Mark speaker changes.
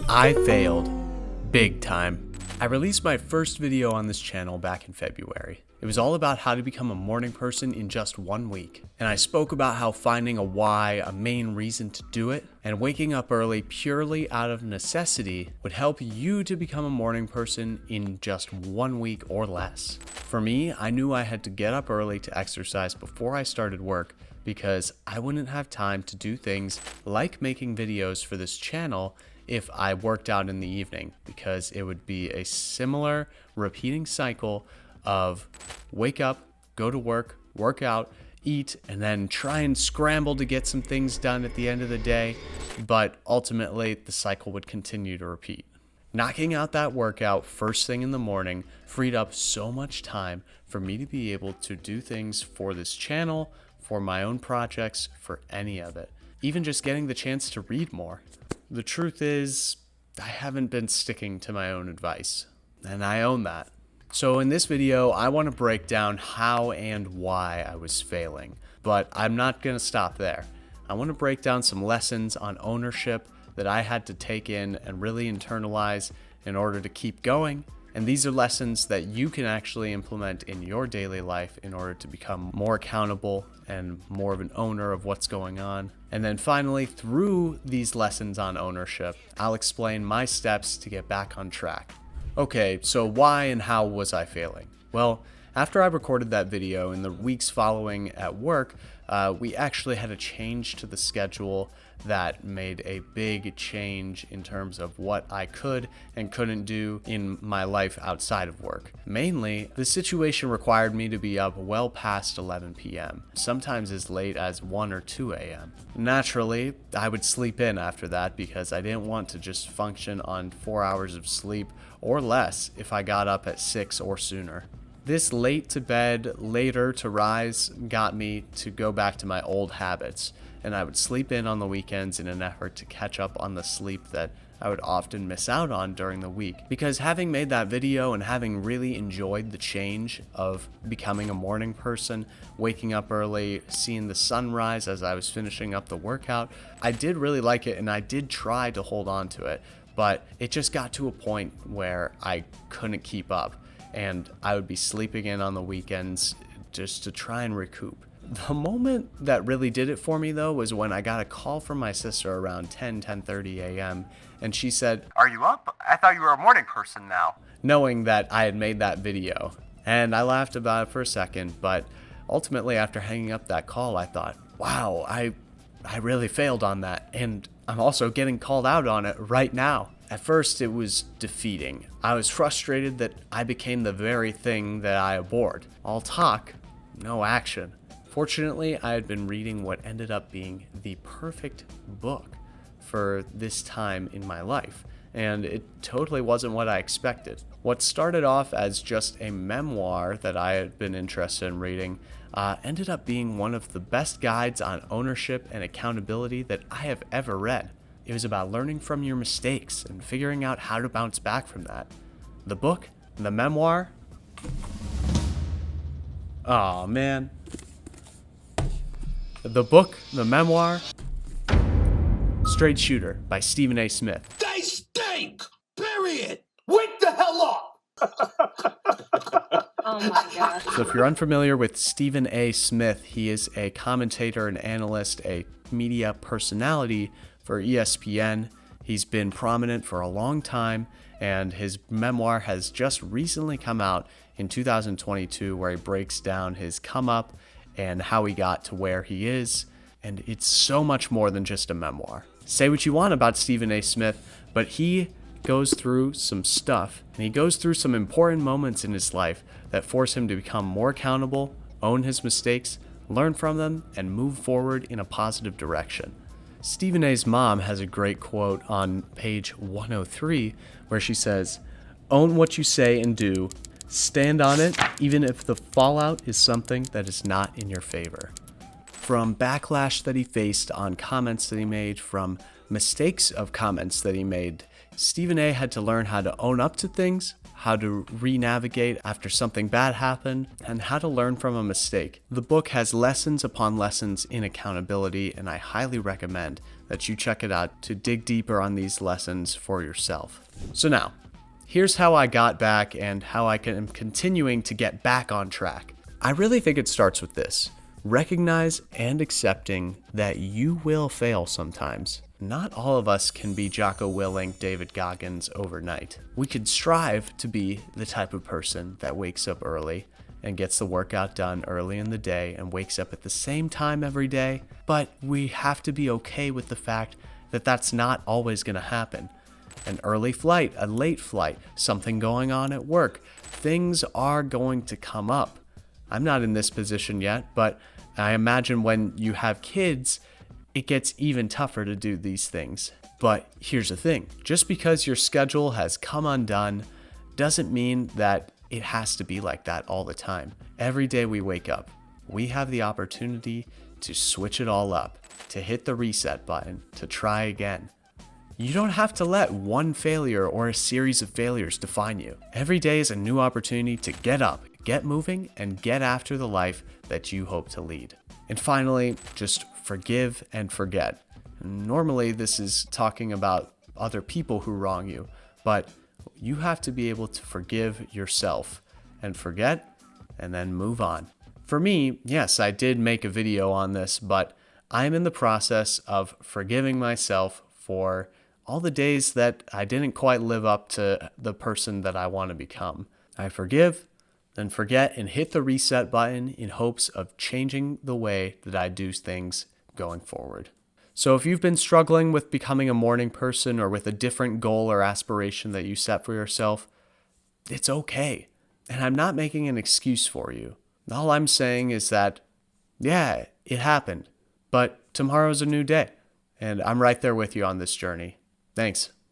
Speaker 1: I failed. Big time. I released my first video on this channel back in February. It was all about how to become a morning person in just 1 week. And I spoke about how finding a why, a main reason to do it, and waking up early purely out of necessity would help you to become a morning person in just 1 week or less. For me, I knew I had to get up early to exercise before I started work because I wouldn't have time to do things like making videos for this channel if I worked out in the evening, because it would be a similar repeating cycle of wake up, go to work, work out, eat, and then try and scramble to get some things done at the end of the day, but ultimately the cycle would continue to repeat. Knocking out that workout first thing in the morning freed up so much time for me to be able to do things for this channel, for my own projects, for any of it. Even just getting the chance to read more. The truth is, I haven't been sticking to my own advice, and I own that. So in this video, I want to break down how and why I was failing, but I'm not going to stop there. I want to break down some lessons on ownership that I had to take in and really internalize in order to keep going. And these are lessons that you can actually implement in your daily life in order to become more accountable and more of an owner of what's going on. And then finally, through these lessons on ownership, I'll explain my steps to get back on track. Okay, so why and how was I failing? Well, after I recorded that video in the weeks following at work, we actually had a change to the schedule that made a big change in terms of what I could and couldn't do in my life outside of work. Mainly, the situation required me to be up well past 11 p.m., sometimes as late as 1 or 2 a.m. Naturally, I would sleep in after that because I didn't want to just function on 4 hours of sleep or less if I got up at 6 or sooner. This late to bed, later to rise got me to go back to my old habits, and I would sleep in on the weekends in an effort to catch up on the sleep that I would often miss out on during the week. Because having made that video and having really enjoyed the change of becoming a morning person, waking up early, seeing the sunrise as I was finishing up the workout, I did really like it and I did try to hold on to it, but it just got to a point where I couldn't keep up. And I would be sleeping in on the weekends just to try and recoup. The moment that really did it for me, though, was when I got a call from my sister around 10:30 a.m. and she said, "Are you up? I thought you were a morning person now." Knowing that I had made that video. And I laughed about it for a second, but ultimately after hanging up that call, I thought, wow, I really failed on that. And I'm also getting called out on it right now. At first, it was defeating. I was frustrated that I became the very thing that I abhorred. All talk, no action. Fortunately, I had been reading what ended up being the perfect book for this time in my life, and it totally wasn't what I expected. What started off as just a memoir that I had been interested in reading ended up being one of the best guides on ownership and accountability that I have ever read. It was about learning from your mistakes and figuring out how to bounce back from that. The book, the memoir. Oh man. The book, the memoir. Straight Shooter by Stephen A. Smith.
Speaker 2: They stink! Period! Wake the hell up!
Speaker 3: Oh my gosh.
Speaker 1: So if you're unfamiliar with Stephen A. Smith, he is a commentator, an analyst, a media personality for ESPN. He's been prominent for a long time, and his memoir has just recently come out in 2022, where he breaks down his come up and how he got to where he is. And it's so much more than just a memoir. Say what you want about Stephen A. Smith, but he goes through some stuff, and he goes through some important moments in his life that force him to become more accountable, own his mistakes, learn from them, and move forward in a positive direction. Stephen A.'s mom has a great quote on page 103 where she says, "Own what you say and do. Stand on it, even if the fallout is something that is not in your favor." From backlash that he faced on comments that he made, from mistakes of comments that he made, Stephen A. had to learn how to own up to things, how to re-navigate after something bad happened, and how to learn from a mistake. The book has lessons upon lessons in accountability, and I highly recommend that you check it out to dig deeper on these lessons for yourself. So now, here's how I got back and how I am continuing to get back on track. I really think it starts with this. Recognize and accepting that you will fail sometimes. Not all of us can be Jocko Willink, David Goggins overnight. We could strive to be the type of person that wakes up early and gets the workout done early in the day and wakes up at the same time every day, but we have to be okay with the fact that that's not always going to happen. An early flight, a late flight, something going on at work, things are going to come up. I'm not in this position yet, but I imagine when you have kids, it gets even tougher to do these things. But here's the thing, just because your schedule has come undone doesn't mean that it has to be like that all the time. Every day we wake up, we have the opportunity to switch it all up, to hit the reset button, to try again. You don't have to let one failure or a series of failures define you. Every day is a new opportunity to get up, get moving, and get after the life that you hope to lead. And finally, just forgive and forget. Normally, this is talking about other people who wrong you, but you have to be able to forgive yourself and forget and then move on. For me, yes, I did make a video on this, but I'm in the process of forgiving myself for all the days that I didn't quite live up to the person that I want to become. I forgive, then forget and hit the reset button in hopes of changing the way that I do things going forward. So if you've been struggling with becoming a morning person or with a different goal or aspiration that you set for yourself, it's okay. And I'm not making an excuse for you. All I'm saying is that, yeah, it happened, but tomorrow's a new day, and I'm right there with you on this journey. Thanks.